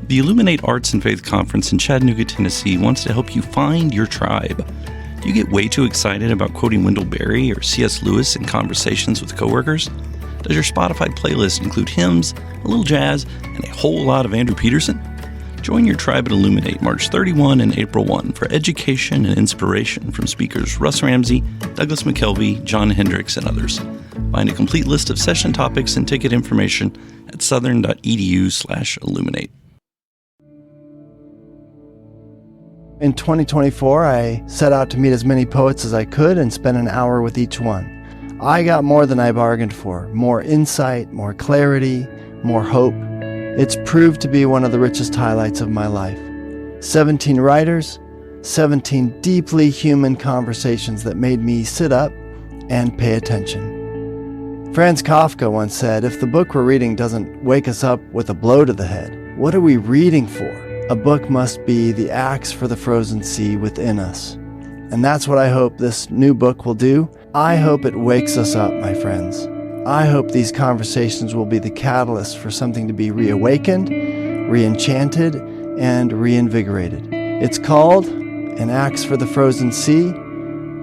The Illuminate Arts and Faith Conference in Chattanooga, Tennessee wants to help you find your tribe. Do you get way too excited about quoting Wendell Berry or C.S. Lewis in conversations with coworkers? Does your Spotify playlist include hymns, a little jazz, and a whole lot of Andrew Peterson? Join your tribe at Illuminate March 31 and April 1 for education and inspiration from speakers Russ Ramsey, Douglas McKelvey, John Hendricks, and others. Find a complete list of session topics and ticket information at southern.edu/illuminate. In 2024, I set out to meet as many poets as I could and spend an hour with each one. I got more than I bargained for, more insight, more clarity, more hope. It's proved to be one of the richest highlights of my life. 17 writers, 17 deeply human conversations that made me sit up and pay attention. Franz Kafka once said, if the book we're reading doesn't wake us up with a blow to the head, what are we reading for? A book must be the axe for the frozen sea within us. And that's what I hope this new book will do. I hope it wakes us up, my friends. I hope these conversations will be the catalyst for something to be reawakened, re-enchanted, and reinvigorated. It's called An Axe for the Frozen Sea,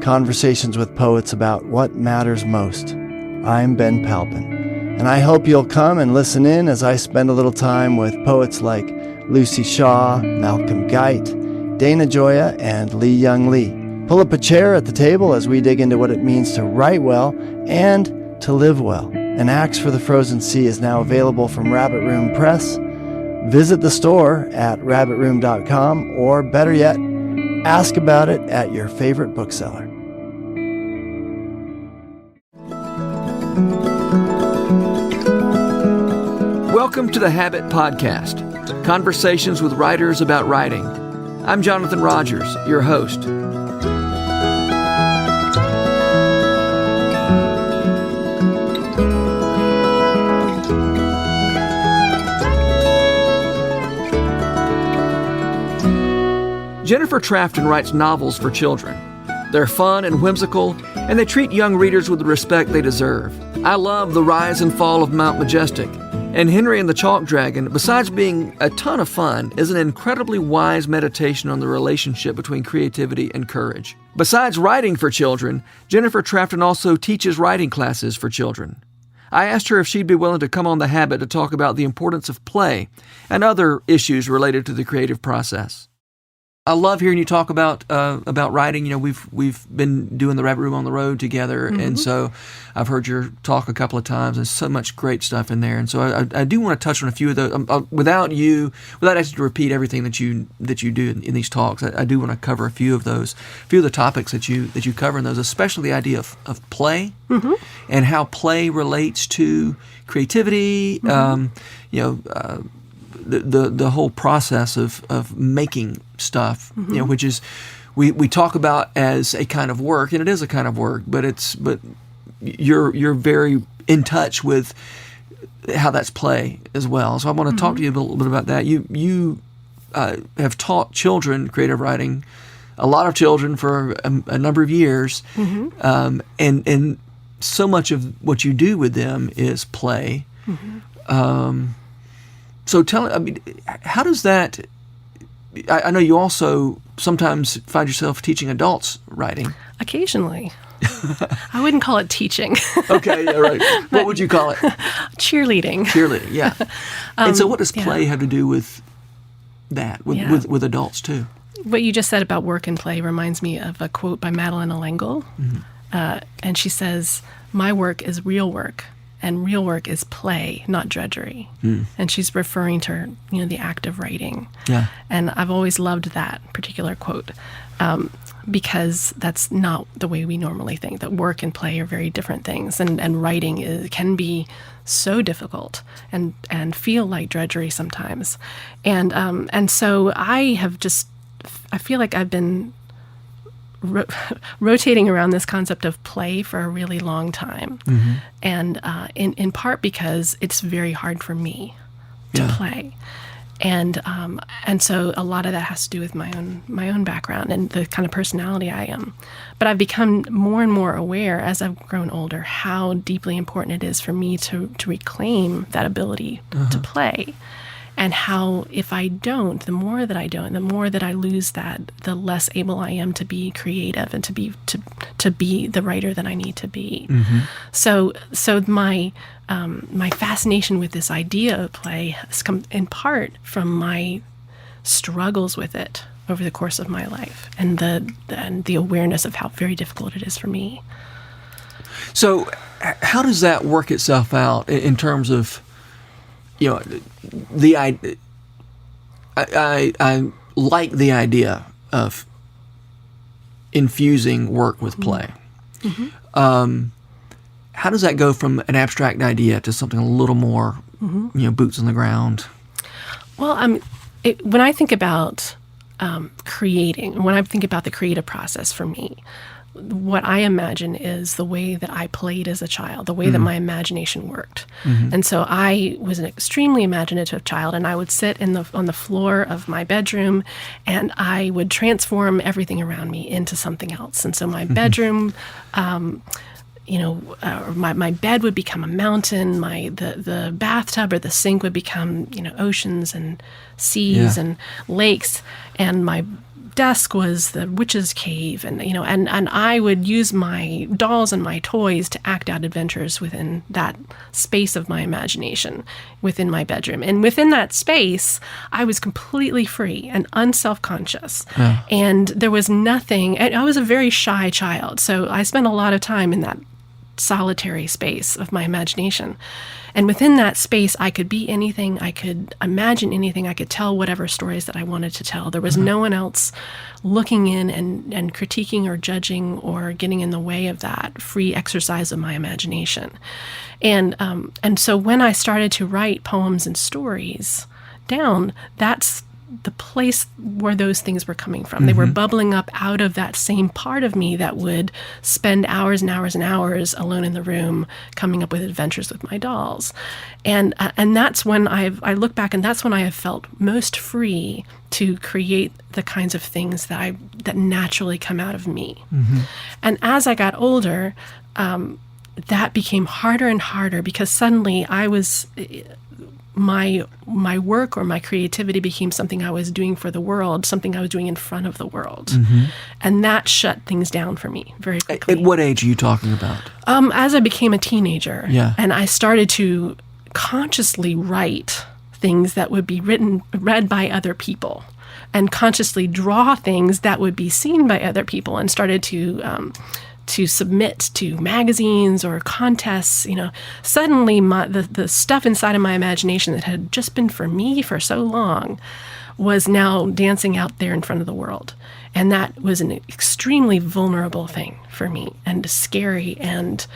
Conversations with Poets About What Matters Most. I'm Ben Palpin, and I hope you'll come and listen in as I spend a little time with poets like Lucy Shaw, Malcolm Guite, Dana Gioia, and Lee Young Lee. Pull up a chair at the table as we dig into what it means to write well and to live well. An Axe for the Frozen Sea is now available from Rabbit Room Press. Visit the store at rabbitroom.com, or better yet, ask about it at your favorite bookseller. Welcome to the Habit Podcast, conversations with writers about writing. I'm Jonathan Rogers, your host. Jennifer Trafton writes novels for children. They're fun and whimsical, and they treat young readers with the respect they deserve. I love The Rise and Fall of Mount Majestic. And Henry and the Chalk Dragon, besides being a ton of fun, is an incredibly wise meditation on the relationship between creativity and courage. Besides writing for children, Jennifer Trafton also teaches writing classes for children. I asked her if she'd be willing to come on The Habit to talk about the importance of play and other issues related to the creative process. I love hearing you talk about writing. You know, we've been doing the Rabbit Room on the road together, and so I've heard your talk a couple of times. There's so much great stuff in there, and so I do want to touch on a few of those. Without asking to repeat everything that you do in these talks, I do want to cover a few of the topics that you cover in those, especially the idea of play and how play relates to creativity. The whole process of making stuff, which is we talk about as a kind of work, and it is a kind of work, but you're very in touch with how that's play as well. So I want to talk to you a little bit about that. You have taught children creative writing, a lot of children for a number of years, and so much of what you do with them is play. So how does that, I know you also sometimes find yourself teaching adults writing. Occasionally. I wouldn't call it teaching. Okay, yeah, right. What would you call it? Cheerleading. Cheerleading, yeah. And so what does play have to do with that, with adults too? What you just said about work and play reminds me of a quote by Madeleine L'Engle. And she says, "My work is real work. And real work is play, not drudgery." And she's referring to the act of writing. Yeah. And I've always loved that particular quote because that's not the way we normally think. That work and play are very different things, and writing can be so difficult and feel like drudgery sometimes. And so I feel like I've been rotating around this concept of play for a really long time, and in part because it's very hard for me to play, and so a lot of that has to do with my own background and the kind of personality I am. But I've become more and more aware as I've grown older how deeply important it is for me to reclaim that ability to play. and how if I don't, the more that I don't, the more that I lose that, the less able I am to be creative and to be the writer that I need to be. So my fascination with this idea of play has come in part from my struggles with it over the course of my life, and the awareness of how very difficult it is for me. So how does that work itself out in terms of, the idea? I like the idea of infusing work with play. How does that go from an abstract idea to something a little more, boots on the ground? Well, when I think about creating, when I think about the creative process for me, what I imagine is the way that I played as a child, the way that my imagination worked. And so I was an extremely imaginative child, and I would sit on the floor of my bedroom, and I would transform everything around me into something else. And so my bedroom, my bed would become a mountain. The bathtub or the sink would become, oceans and seas and lakes. And my desk was the witch's cave, and I would use my dolls and my toys to act out adventures within that space of my imagination within my bedroom. And within that space, I was completely free and unself-conscious. And there was nothing, and I was a very shy child, so I spent a lot of time in that solitary space of my imagination. And within that space, I could be anything, I could imagine anything, I could tell whatever stories that I wanted to tell. There was no one else looking in and critiquing or judging or getting in the way of that free exercise of my imagination. And so when I started to write poems and stories down, that's the place where those things were coming from. They were bubbling up out of that same part of me that would spend hours and hours and hours alone in the room coming up with adventures with my dolls. And that's when I look back, and that's when I have felt most free to create the kinds of things that naturally come out of me. And as I got older, that became harder and harder, because suddenly my work or my creativity became something I was doing for the world, something I was doing in front of the world. And that shut things down for me very quickly. At what age are you talking about? As I became a teenager, and I started to consciously write things that would be read by other people, and consciously draw things that would be seen by other people, and started to submit to magazines or contests. Suddenly the stuff inside of my imagination that had just been for me for so long was now dancing out there in front of the world. And that was an extremely vulnerable thing for me, and scary. And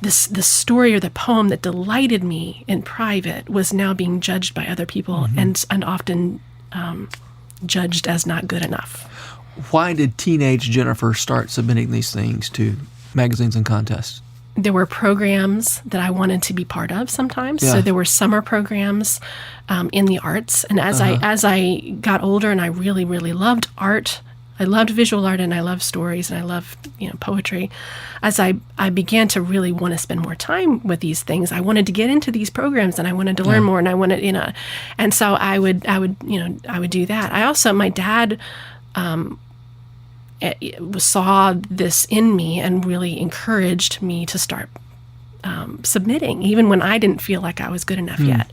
this story or the poem that delighted me in private was now being judged by other people, and often judged as not good enough. Why did teenage Jennifer start submitting these things to magazines and contests? There were programs that I wanted to be part of sometimes. So there were summer programs in the arts. And as I got older, and I really, really loved art, I loved visual art, and I loved stories, and I loved poetry. As I began to really want to spend more time with these things, I wanted to get into these programs, and I wanted to learn more, and I wanted, and so I would do that. I also, my dad saw this in me and really encouraged me to start submitting, even when I didn't feel like I was good enough yet.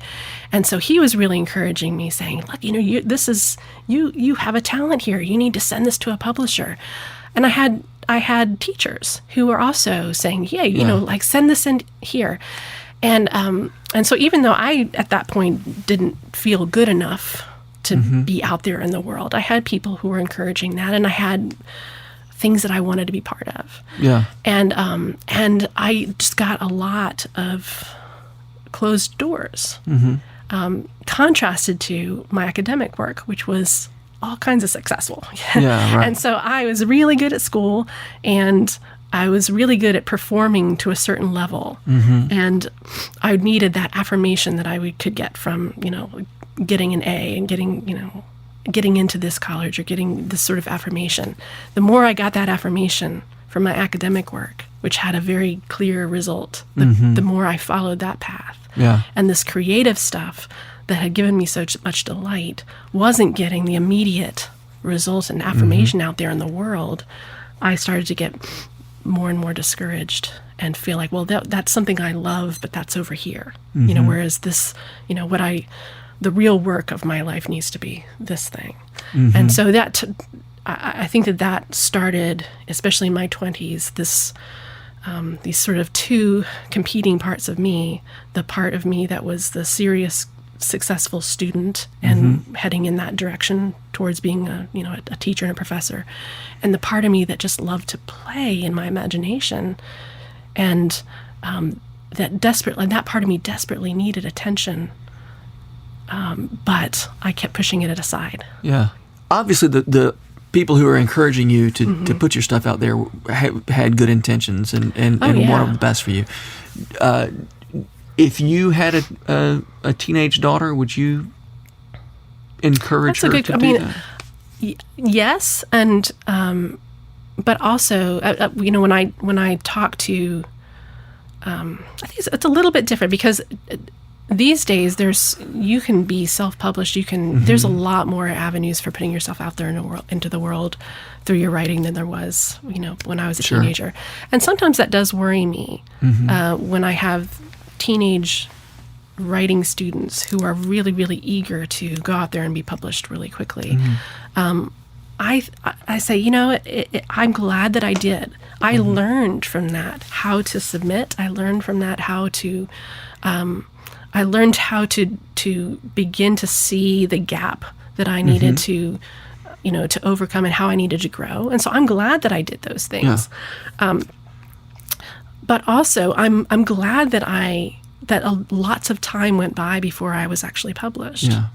And so he was really encouraging me, saying, look, you have a talent here. You need to send this to a publisher. And I had teachers who were also saying, send this in here. And so even though I, at that point, didn't feel good enough to be out there in the world, I had people who were encouraging that, and I had things that I wanted to be part of. And I just got a lot of closed doors, contrasted to my academic work, which was all kinds of successful. And so I was really good at school, and I was really good at performing to a certain level. And I needed that affirmation that I could get from, getting an A and getting into this college, or getting this sort of affirmation. The more I got that affirmation from my academic work, which had a very clear result the more I followed that path. Yeah. And this creative stuff that had given me so much delight wasn't getting the immediate result and affirmation out there in the world. I started to get more and more discouraged and feel like, well, that's something I love, but that's over here. Whereas this, the real work of my life needs to be this thing. And so I think that started, especially in my 20s, these sort of two competing parts of me, the part of me that was the serious, successful student and heading in that direction towards being a teacher and a professor, and the part of me that just loved to play in my imagination, and that part of me desperately needed attention, but I kept pushing it aside. Yeah. Obviously, the people who are encouraging you to put your stuff out there had good intentions and wanted the best for you. If you had a teenage daughter, would you encourage her to do that? Yes, and but also, when I talk to, I think it's a little bit different because these days you can be self-published. There's a lot more avenues for putting yourself out there into the world through your writing than there was, when I was a teenager. And sometimes that does worry me when I have teenage writing students who are really, really eager to go out there and be published really quickly. I say, I'm glad that I did. I learned from that how to submit. I learned from that how to begin to see the gap that I needed to overcome and how I needed to grow. And so I'm glad that I did those things. Yeah. But also, I'm glad that lots of time went by before I was actually published. Yeah.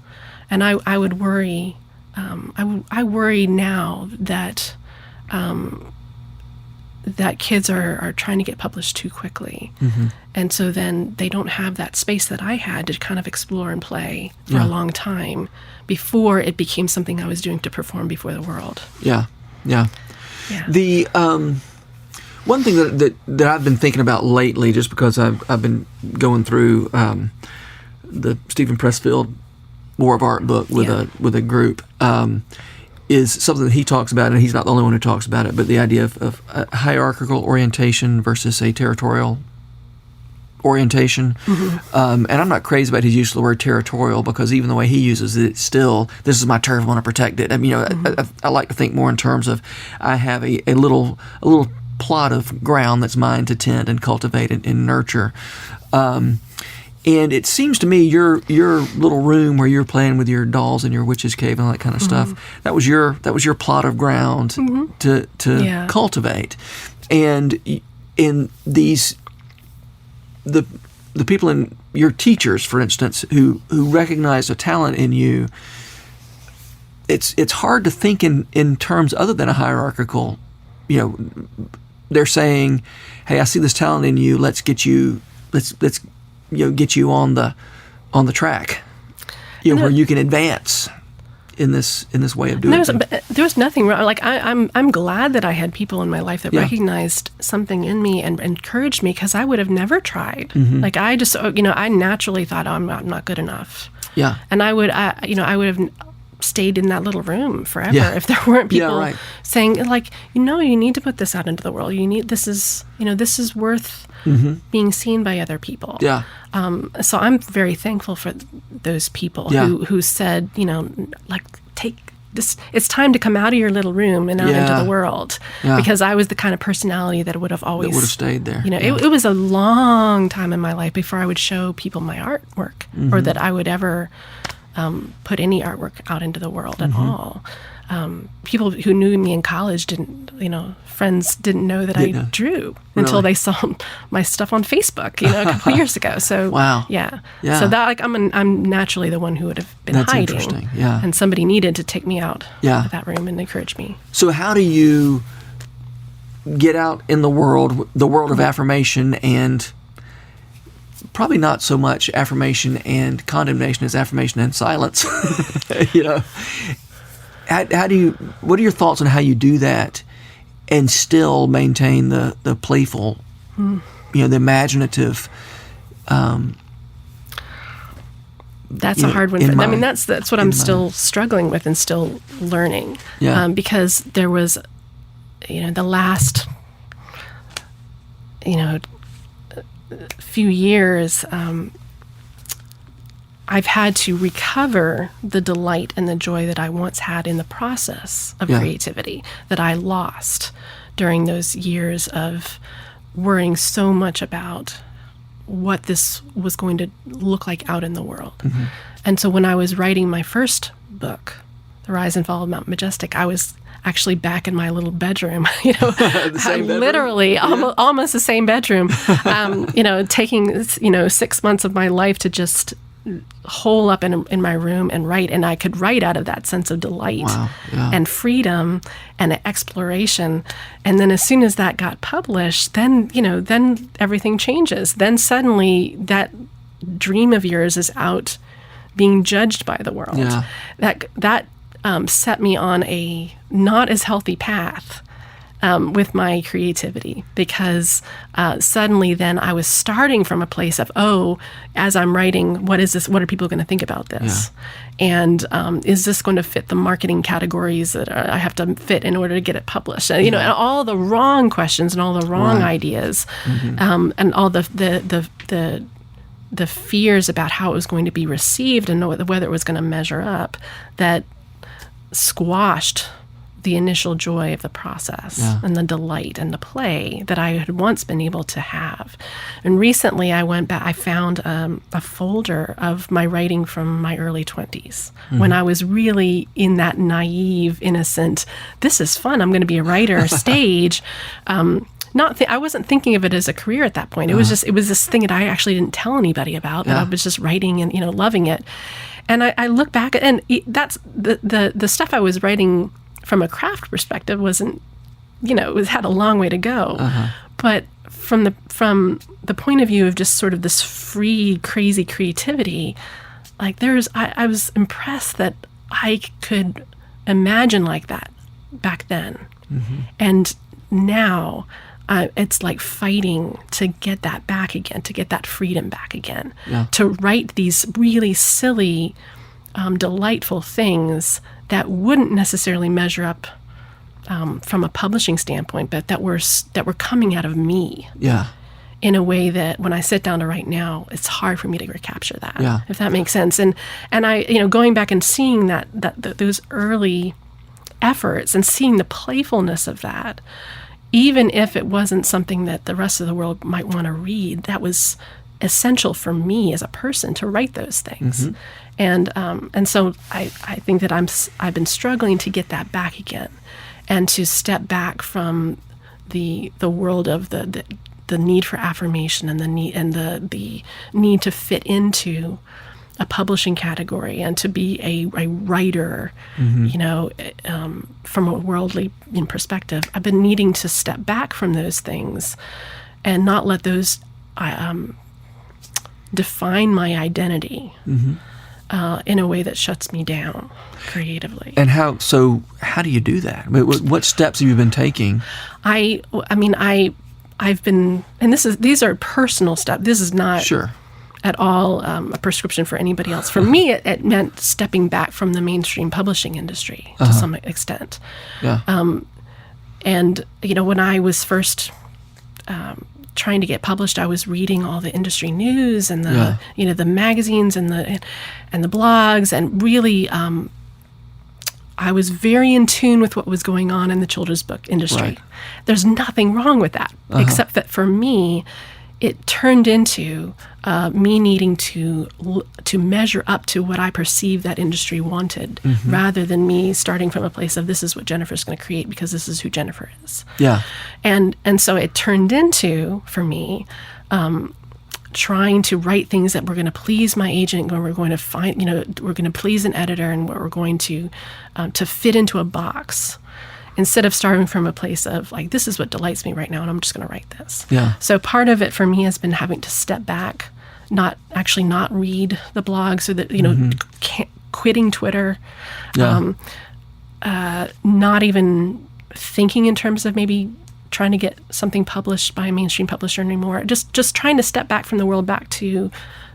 And I would worry. I worry now that that kids are trying to get published too quickly, and so then they don't have that space that I had to kind of explore and play for a long time before it became something I was doing to perform before the world. Yeah. The one thing that I've been thinking about lately, just because I've been going through the Stephen Pressfield War of Art book with a group, is something that he talks about, and he's not the only one who talks about it, but the idea of a hierarchical orientation versus a territorial orientation. And I'm not crazy about his use of the word territorial, because even the way he uses it, still, this is my turf, I want to protect it. I mean, I like to think more in terms of I have a little plot of ground that's mine to tend and cultivate and nurture. And it seems to me your little room where you're playing with your dolls and your witch's cave and all that kind of stuff, that was your plot of ground to cultivate. And in these the people in your teachers, for instance, who recognize a talent in you, it's hard to think in terms other than a hierarchical. They're saying, "Hey, I see this talent in you. Let's get you get you on the track, where you can advance in this way of doing things." There was nothing wrong. Like I'm glad that I had people in my life that recognized something in me and encouraged me, because I would have never tried. Like I just I naturally thought, I'm not good enough. Yeah. And I would have stayed in that little room forever if there weren't people saying, like, you need to put this out into the world. This is worth being seen by other people. Yeah. So I'm very thankful for those people who said, like, take this. It's time to come out of your little room and out into the world. Yeah. Because I was the kind of personality that would have stayed there. It was a long time in my life before I would show people my artwork, or that I would ever put any artwork out into the world at all. People who knew me in college friends didn't know that I drew until they saw my stuff on Facebook, a couple years ago. So wow, yeah. So that I'm naturally the one who would have been hiding. That's interesting. Yeah, and somebody needed to take me out of that room and encourage me. So how do you get out in the world of affirmation, and probably not so much affirmation and condemnation as affirmation and silence? What are your thoughts on how you do that? and still maintain the playful, the imaginative. That's a hard one. I mean, that's what I'm still struggling with and still learning. Yeah. Because there was, the last, few years, I've had to recover the delight and the joy that I once had in the process of creativity that I lost during those years of worrying so much about what this was going to look like out in the world. Mm-hmm. And so when I was writing my first book, The Rise and Fall of Mount Majestic, I was actually back in my little bedroom, The same bedroom? Literally almost the same bedroom, taking, 6 months of my life to just hole up in my room and write. And I could write out of that sense of delight and freedom and exploration. And then as soon as that got published, then everything changes. Then suddenly that dream of yours is out being judged by the world. Yeah. That set me on a not as healthy path with my creativity, because suddenly then I was starting from a place of, as I'm writing, what is this? What are people going to think about this? Yeah. And is this going to fit the marketing categories that I have to fit in order to get it published? And all the wrong questions and all the wrong ideas, and all the fears about how it was going to be received and whether it was going to measure up, that squashed the initial joy of the process and the delight and the play that I had once been able to have. And recently I went back, I found a folder of my writing from my early 20s, when I was really in that naive, innocent, this is fun, I'm going to be a writer stage. I wasn't thinking of it as a career at that point. It was this thing that I actually didn't tell anybody about, that I was just writing and, loving it. And I look back, and that's the stuff I was writing from a craft perspective wasn't, it had a long way to go. But from the point of view of just sort of this free, crazy creativity, like I was impressed that I could imagine like that back then. And now it's like fighting to get that back again, to get that freedom back again, to write these really silly, delightful things that wouldn't necessarily measure up from a publishing standpoint, but that were coming out of me. Yeah. In a way that when I sit down to write now, it's hard for me to recapture that, if that makes sense. And I, going back and seeing that those early efforts and seeing the playfulness of that, even if it wasn't something that the rest of the world might want to read, that was essential for me as a person to write those things. And so I think that I've been struggling to get that back again, and to step back from the world of the need for affirmation and the need to fit into a publishing category and to be a writer, from a worldly perspective. I've been needing to step back from those things and not let those define my identity in a way that shuts me down creatively. And how do you do that? I mean, what steps have you been taking? I've been, and these are personal steps. This is not at all a prescription for anybody else. For me, it meant stepping back from the mainstream publishing industry to some extent. And when I was first trying to get published, I was reading all the industry news and the the magazines and the blogs, and really I was very in tune with what was going on in the children's book industry. Right. There's nothing wrong with that, except that for me, it turned into me needing to measure up to what I perceived that industry wanted, rather than me starting from a place of, this is what Jennifer's going to create because this is who Jennifer is. Yeah. And so it turned into, for me, trying to write things that were going to please my agent, and we're going to find, we're going to please an editor, and we're going to fit into a box, instead of starting from a place of like, this is what delights me right now, and I'm just going to write this. Yeah. So part of it for me has been having to step back, not read the blogs, or quitting Twitter, not even thinking in terms of maybe trying to get something published by a mainstream publisher anymore. Just trying to step back from the world, back to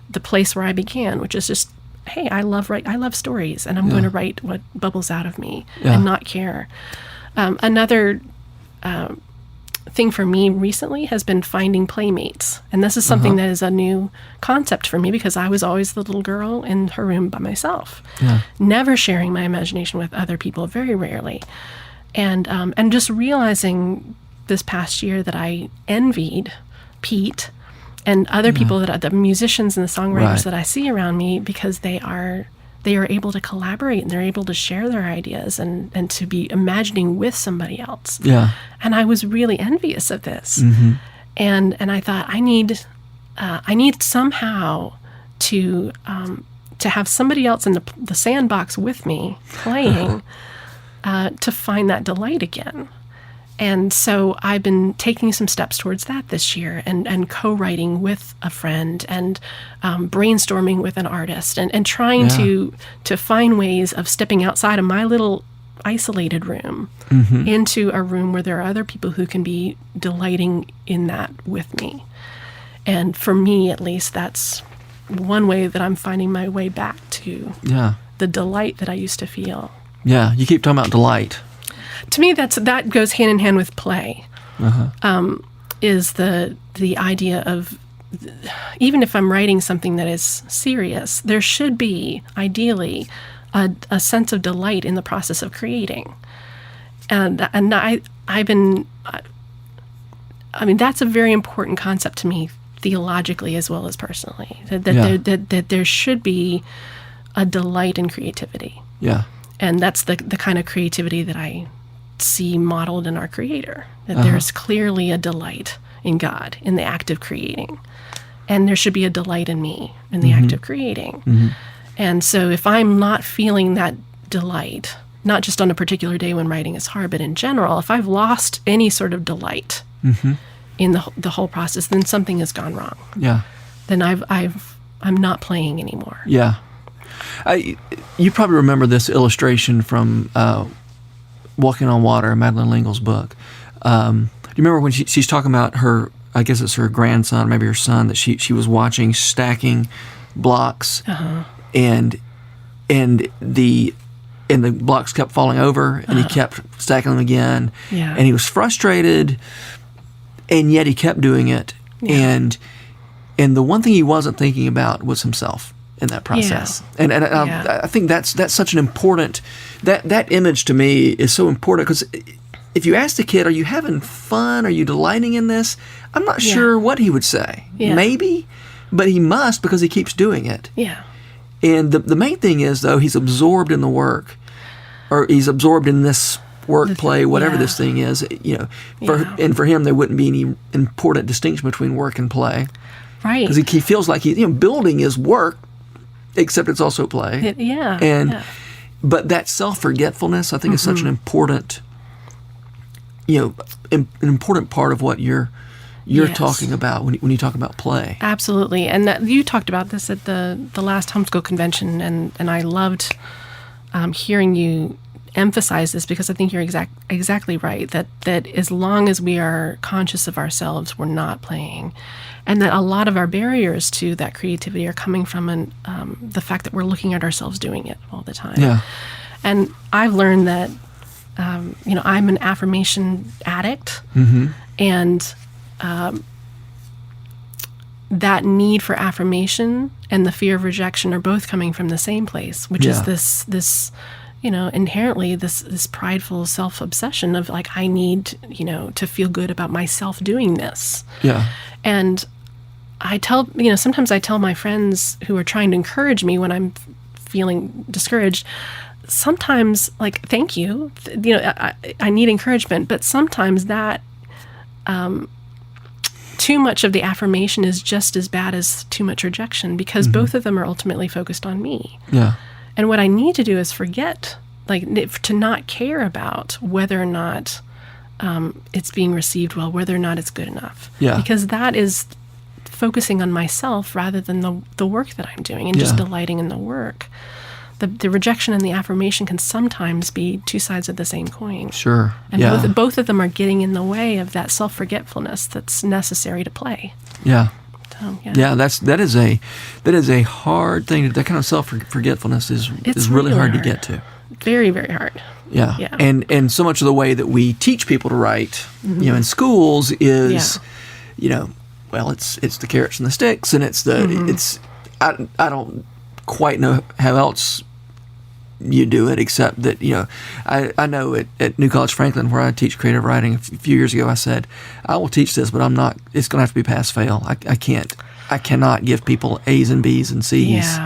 the place where I began, which is just, hey, I love stories, and I'm going to write what bubbles out of me and not care. Another thing for me recently has been finding playmates. And this is something that is a new concept for me, because I was always the little girl in her room by myself, never sharing my imagination with other people, very rarely. And just realizing this past year that I envied Pete and other people, that the musicians and the songwriters that I see around me, because they are able to collaborate and they're able to share their ideas and to be imagining with somebody else. Yeah. And I was really envious of this. And I thought, I need somehow to have somebody else in the sandbox with me playing to find that delight again. And so I've been taking some steps towards that this year, and co-writing with a friend, and brainstorming with an artist, and trying to find ways of stepping outside of my little isolated room into a room where there are other people who can be delighting in that with me. And for me, at least, that's one way that I'm finding my way back to the delight that I used to feel. Yeah, you keep talking about delight. To me, that goes hand in hand with play. Is the idea of, even if I'm writing something that is serious, there should be ideally a sense of delight in the process of creating. And I've been, I mean, that's a very important concept to me, theologically as well as personally. That there should be a delight in creativity. Yeah. And that's the kind of creativity that I see modeled in our Creator, that there's clearly a delight in God in the act of creating, and there should be a delight in me in the act of creating. And so if I'm not feeling that delight, not just on a particular day when writing is hard, but in general, if I've lost any sort of delight in the whole process, then something has gone wrong. Yeah. Then I'm not playing anymore. Yeah. You probably remember this illustration from Walking on Water, Madeleine L'Engle's book. Do you remember when she's talking about her, I guess it's her grandson, maybe her son, that she was watching stacking blocks, and the blocks kept falling over, and he kept stacking them again, and he was frustrated, and yet he kept doing it, and the one thing he wasn't thinking about was himself in that process. And I think that's such an important, that image to me is so important, because if you ask the kid, are you having fun? Are you delighting in this? I'm not sure what he would say. Maybe, but he must, because he keeps doing it. Yeah. And the main thing is, though, he's absorbed in the work, or he's absorbed in this work, play, whatever this thing is. And for him, there wouldn't be any important distinction between work and play. Right. Because he feels like building is work, except it's also play. But that self-forgetfulness, I think, is such an important, an important part of what you're talking about when you talk about play. Absolutely. And you talked about this at the last homeschool convention, and I loved hearing you emphasize this, because I think you're exactly right, that as long as we are conscious of ourselves, we're not playing. And that a lot of our barriers to that creativity are coming from the fact that we're looking at ourselves doing it all the time. Yeah. And I've learned that, I'm an affirmation addict, and that need for affirmation and the fear of rejection are both coming from the same place, which is this inherently this prideful self-obsession of, like, I need, to feel good about myself doing this. Yeah. And sometimes I tell my friends who are trying to encourage me when I'm feeling discouraged, sometimes, like, thank you, I need encouragement, but sometimes that too much of the affirmation is just as bad as too much rejection, because both of them are ultimately focused on me. Yeah. And what I need to do is forget, to not care about whether or not it's being received well, whether or not it's good enough. Yeah. Because that is focusing on myself rather than the work that I'm doing, and just delighting in the work. The rejection and the affirmation can sometimes be two sides of the same coin. Sure. And Yeah. both of them are getting in the way of that self-forgetfulness that's necessary to play. Yeah. So, Yeah, that is a hard thing. That kind of self-forgetfulness is really hard to get to. Very, very hard. Yeah. Yeah. And so much of the way that we teach people to write, in schools is, well, it's the carrots and the sticks, and it's I don't quite know how else you do it, except that, I know at New College Franklin, where I teach creative writing, a few years ago, I said, I will teach this, but it's going to have to be pass-fail. I cannot give people A's and B's and C's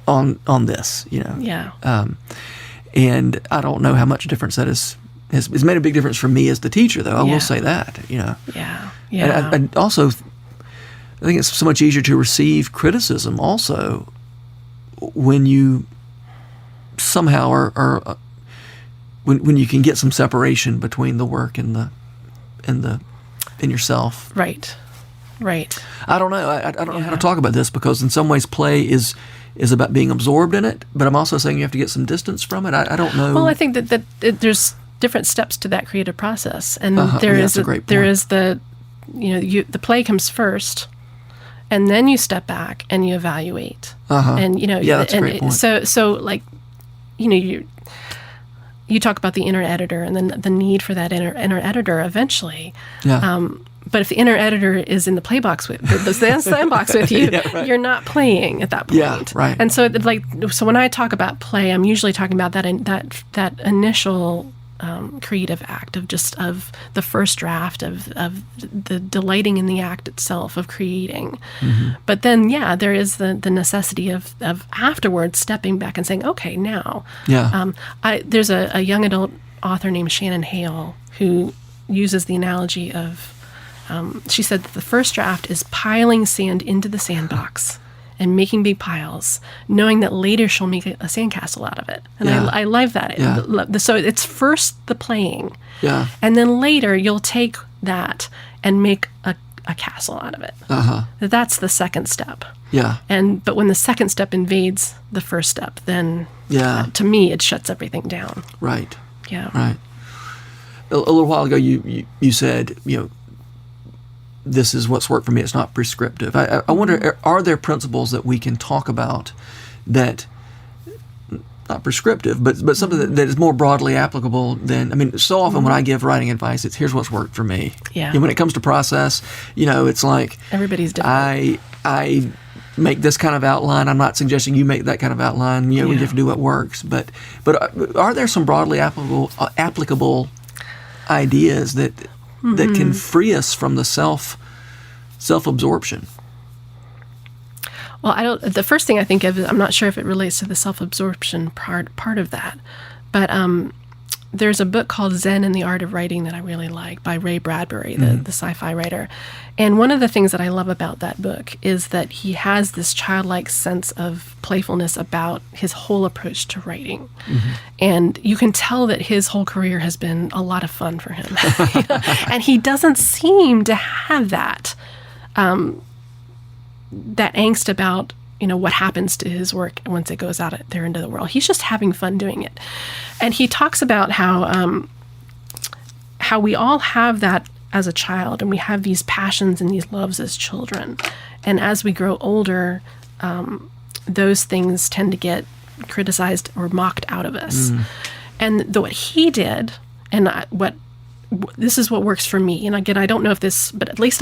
on this, Yeah. And I don't know how much difference that has made a big difference for me as the teacher, though. I will say that, Yeah. Yeah. And also, I think it's so much easier to receive criticism also when you somehow are when you can get some separation between the work and yourself. Right. I don't know. I don't know how to talk about this, because in some ways play is about being absorbed in it, but I'm also saying you have to get some distance from it. I don't know. Well, I think that there's different steps to that creative process, and that's a great point. there is the play comes first, and then you step back and you evaluate. And that's a great point. So like, you talk about the inner editor and then the need for that inner editor eventually. Yeah. But if the inner editor is in the play box with the sandbox with you, you're not playing at that point. Yeah, right. And so so when I talk about play, I'm usually talking about that initial creative act of the first draft of the delighting in the act itself of creating. Mm-hmm. But then, there is the necessity of afterwards stepping back and saying, okay, now. Yeah. There's a young adult author named Shannon Hale who uses the analogy of, she said that the first draft is piling sand into the sandbox and making big piles, knowing that later she'll make a sandcastle out of it. And I love that. Yeah. So it's first the playing, and then later you'll take that and make a castle out of it. That's the second step. Yeah. But when the second step invades the first step, then to me it shuts everything down. Right. Yeah. Right. A little while ago, you said, this is what's worked for me. It's not prescriptive. I wonder, are there principles that we can talk about that, not prescriptive, but something that is more broadly applicable than, so often when I give writing advice, it's here's what's worked for me. Yeah. And when it comes to process, it's like everybody's different. I make this kind of outline. I'm not suggesting you make that kind of outline. We have to do what works. But are there some broadly applicable ideas that can free us from the self-absorption? Well, the first thing I think of is, I'm not sure if it relates to the self-absorption part of that, but there's a book called Zen and the Art of Writing that I really like by Ray Bradbury, the sci-fi writer. And one of the things that I love about that book is that he has this childlike sense of playfulness about his whole approach to writing. Mm-hmm. And you can tell that his whole career has been a lot of fun for him. And he doesn't seem to have that angst about what happens to his work once it goes out there into the world. He's just having fun doing it. And he talks about how we all have that as a child, and we have these passions and these loves as children. And as we grow older, those things tend to get criticized or mocked out of us. And what he did, and this is what works for me. And again, I don't know if this, but at least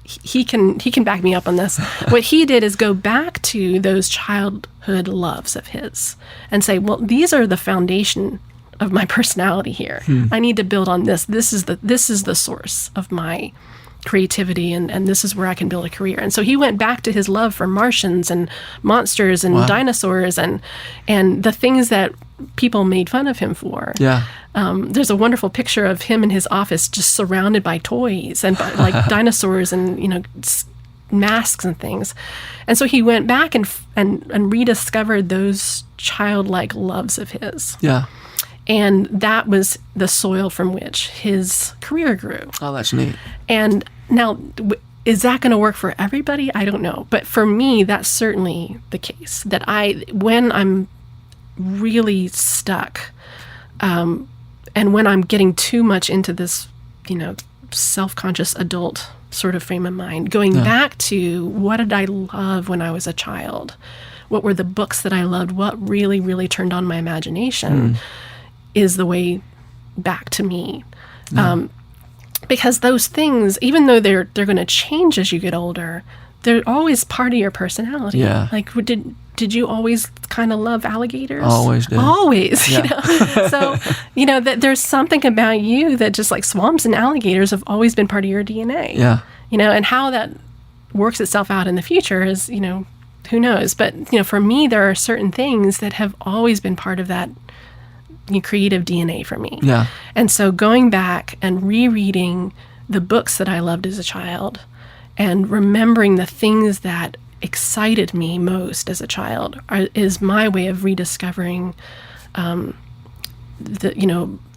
he can back me up on this. What he did is go back to those childhood loves of his and say, well, these are the foundation of my personality here. I need to build on this. This is the source of my creativity, and this is where I can build a career. And so he went back to his love for Martians and monsters and dinosaurs and the things that people made fun of him for. Yeah. There's a wonderful picture of him in his office just surrounded by toys and like dinosaurs and masks and things. And so he went back and rediscovered those childlike loves of his. Yeah. And that was the soil from which his career grew. Oh, that's neat. And now, is that going to work for everybody? I don't know. But for me, that's certainly the case. That when I'm really stuck. And when I'm getting too much into this, self-conscious adult sort of frame of mind, going back to what did I love when I was a child? What were the books that I loved? What really, really turned on my imagination is the way back to me. Because those things, even though they're going to change as you get older, they're always part of your personality. Yeah. Like, did you always kind of love alligators? Always did. Always, Yeah. So, that there's something about you that just like swamps and alligators have always been part of your DNA. Yeah. And how that works itself out in the future is, who knows? But, for me, there are certain things that have always been part of that creative DNA for me. Yeah. And so going back and rereading the books that I loved as a child and remembering the things that excited me most as a child is my way of rediscovering the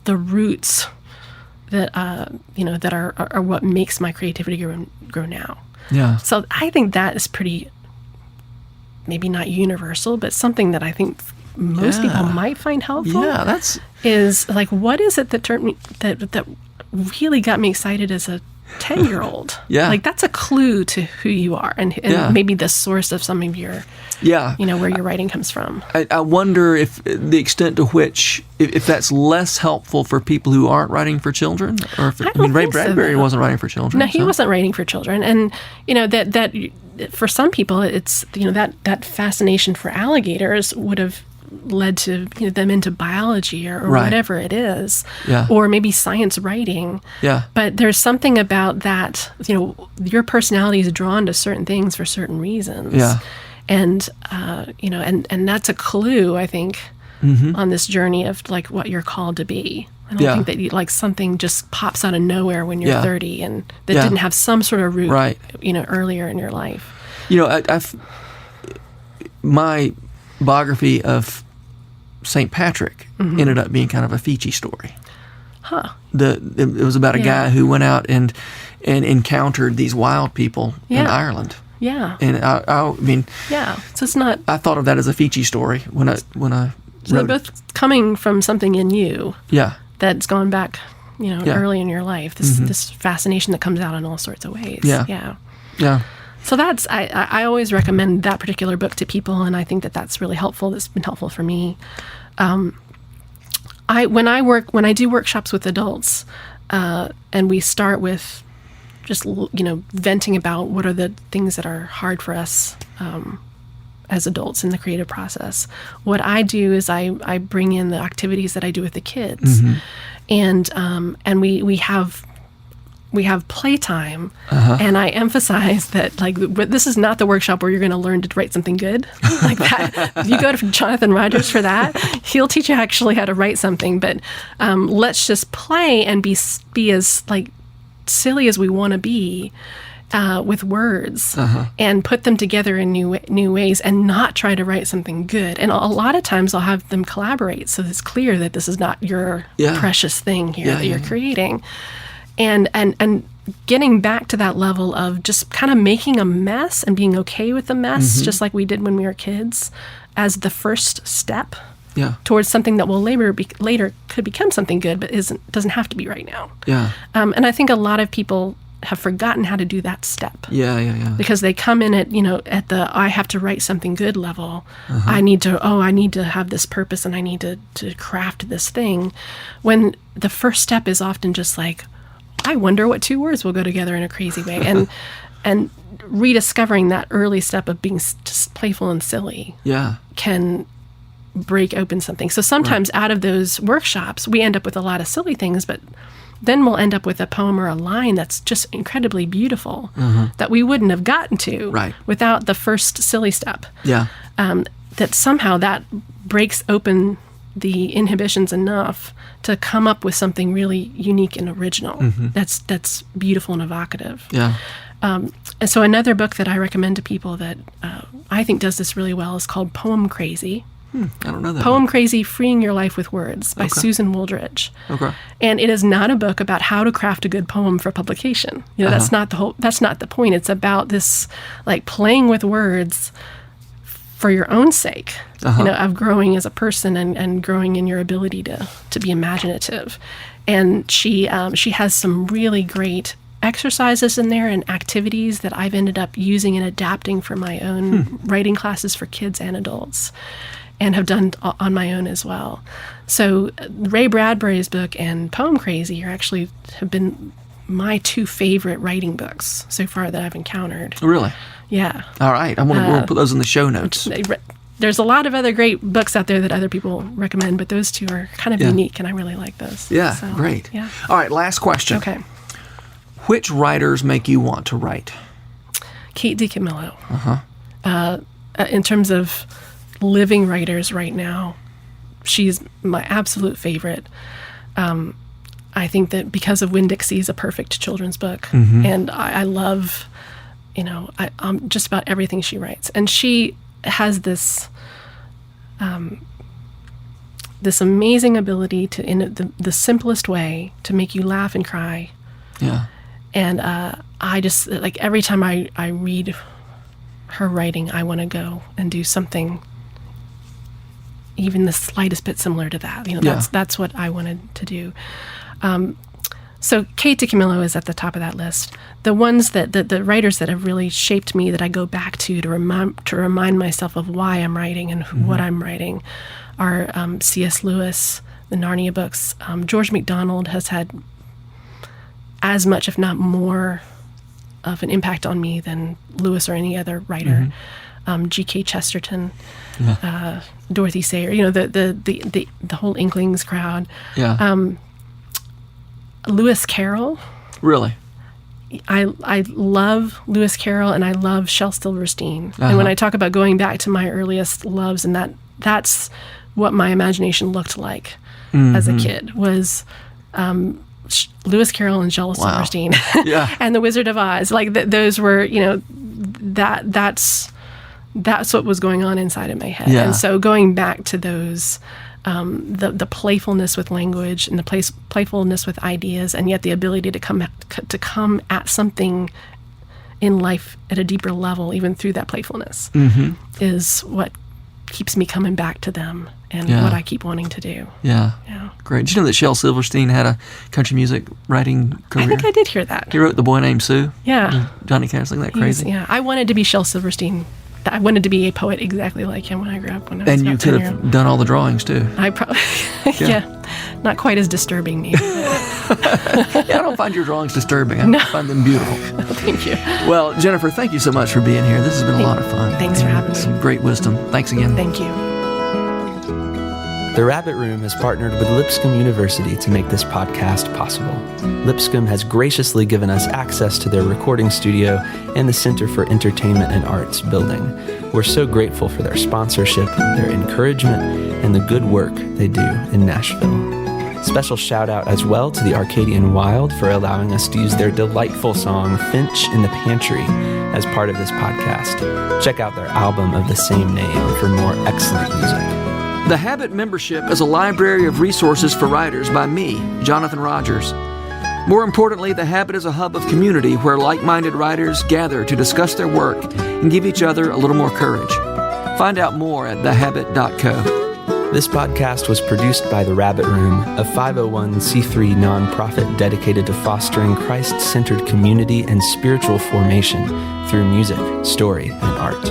roots that that are what makes my creativity grow now. Yeah. So I think that is pretty, maybe not universal, but something that I think most people might find helpful. Yeah, is like, what is it that turned me that really got me excited as a 10-year-old? Yeah. Like, that's a clue to who you are and maybe the source of some of your where your writing comes from. I wonder if the extent to which, if that's less helpful for people who aren't writing for children, or if Ray Bradbury wasn't writing for children. No, he wasn't writing for children, and that for some people, it's that fascination for alligators would have led to them into biology or whatever it is, or maybe science writing. Yeah. But there's something about that. Your personality is drawn to certain things for certain reasons. Yeah. And and that's a clue, I think, on this journey of like what you're called to be. I don't think that something just pops out of nowhere when you're 30 and that didn't have some sort of root, earlier in your life. My biography of St. Patrick ended up being kind of a Fiji story. Huh. It was about a guy who went out and encountered these wild people in Ireland. Yeah. And I mean, so it's not. I thought of that as a Fiji story when I so they're both coming from something in you. Yeah. That's gone back, early in your life. This fascination that comes out in all sorts of ways. Yeah. Yeah. Yeah. So that's I always recommend that particular book to people, and I think that's really helpful. That's been helpful for me. When I do workshops with adults, and we start with just venting about what are the things that are hard for us as adults in the creative process. What I do is I bring in the activities that I do with the kids, and we have playtime, and I emphasize that this is not the workshop where you're going to learn to write something good like that. If you go to Jonathan Rogers for that, he'll teach you actually how to write something. But let's just play and be as silly as we want to be with words, and put them together in new ways, and not try to write something good. And a lot of times I'll have them collaborate, so it's clear that this is not your precious thing here that you're creating. And getting back to that level of just kind of making a mess and being okay with the mess, just like we did when we were kids, as the first step towards something that will later could become something good, but doesn't have to be right now. Yeah. And I think a lot of people have forgotten how to do that step. Yeah. Because they come in at the I have to write something good level. I need to have this purpose, and I need to craft this thing. When the first step is often just like, I wonder what two words will go together in a crazy way, and rediscovering that early step of being just playful and silly can break open something. So sometimes out of those workshops, we end up with a lot of silly things, but then we'll end up with a poem or a line that's just incredibly beautiful that we wouldn't have gotten to without the first silly step. Yeah. That somehow that breaks open the inhibitions enough to come up with something really unique and original. That's beautiful and evocative. Yeah. And so another book that I recommend to people that I think does this really well is called Poem Crazy. I don't know that. Poem Crazy: Freeing Your Life with Words by Susan Wooldridge. Okay. And it is not a book about how to craft a good poem for publication. That's not the point. It's about this playing with words for your own sake, of growing as a person and growing in your ability to be imaginative. And she has some really great exercises in there and activities that I've ended up using and adapting for my own writing classes for kids and adults, and have done on my own as well. So Ray Bradbury's book and Poem Crazy have been my two favorite writing books so far that I've encountered. Really? Yeah. All right. We'll put those in the show notes. There's a lot of other great books out there that other people recommend, but those two are kind of unique, and I really like those. Yeah, so, great. Yeah. All right, last question. Okay. Which writers make you want to write? Kate DiCamillo. In terms of living writers right now, she's my absolute favorite. I think that because of Winn-Dixie is a perfect children's book, and I love, just about everything she writes. And she has this this amazing ability to, in the simplest way, to make you laugh and cry. Yeah. And I just, like, every time I read her writing, I want to go and do something even the slightest bit similar to that. That's what I wanted to do. So Kate DiCamillo is at the top of that list. The ones the writers that have really shaped me, that I go back to remind myself of why I'm writing and what I'm writing, are C.S. Lewis, the Narnia books. George MacDonald has had as much, if not more, of an impact on me than Lewis or any other writer. G.K. Chesterton, Dorothy Sayers, the whole Inklings crowd. Yeah. Lewis Carroll. Really? I love Lewis Carroll, and I love Shel Silverstein. And when I talk about going back to my earliest loves, and that's what my imagination looked like as a kid, was Lewis Carroll and Shel Silverstein. Yeah. And The Wizard of Oz. Like those were, that's what was going on inside of my head. Yeah. And so going back to those, the playfulness with language and the playfulness with ideas, and yet the ability to come at something in life at a deeper level, even through that playfulness, is what keeps me coming back to them and what I keep wanting to do. Yeah. Great. Did you know that Shel Silverstein had a country music writing career? I think I did hear that. He wrote The Boy Named Sue. Yeah. Johnny Cash, like that crazy. I wanted to be Shel Silverstein. I wanted to be a poet exactly like him when I grew up. And you could have done all the drawings too. I probably, not quite as disturbing me. I don't find your drawings disturbing. I find them beautiful. Thank you. Well, Jennifer, thank you so much for being here. This has been a lot of fun. Thanks for having me. Some great wisdom. Thanks again. Thank you. The Rabbit Room has partnered with Lipscomb University to make this podcast possible. Lipscomb has graciously given us access to their recording studio and the Center for Entertainment and Arts building. We're so grateful for their sponsorship, their encouragement, and the good work they do in Nashville. Special shout out as well to the Arcadian Wild for allowing us to use their delightful song Finch in the Pantry as part of this podcast. Check out their album of the same name for more excellent music. The Habit Membership is a library of resources for writers by me, Jonathan Rogers. More importantly, The Habit is a hub of community where like-minded writers gather to discuss their work and give each other a little more courage. Find out more at thehabit.co. This podcast was produced by The Rabbit Room, a 501c3 nonprofit dedicated to fostering Christ-centered community and spiritual formation through music, story, and art.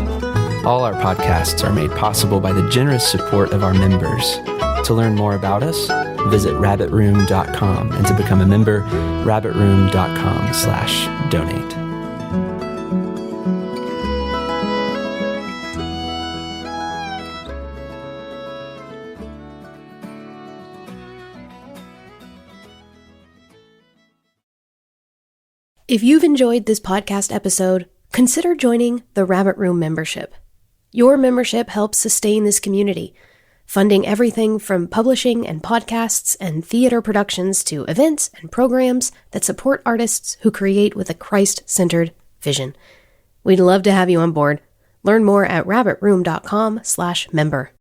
All our podcasts are made possible by the generous support of our members. To learn more about us, visit rabbitroom.com, and to become a member, rabbitroom.com/donate. If you've enjoyed this podcast episode, consider joining the Rabbit Room membership. Your membership helps sustain this community, funding everything from publishing and podcasts and theater productions to events and programs that support artists who create with a Christ-centered vision. We'd love to have you on board. Learn more at rabbitroom.com/member.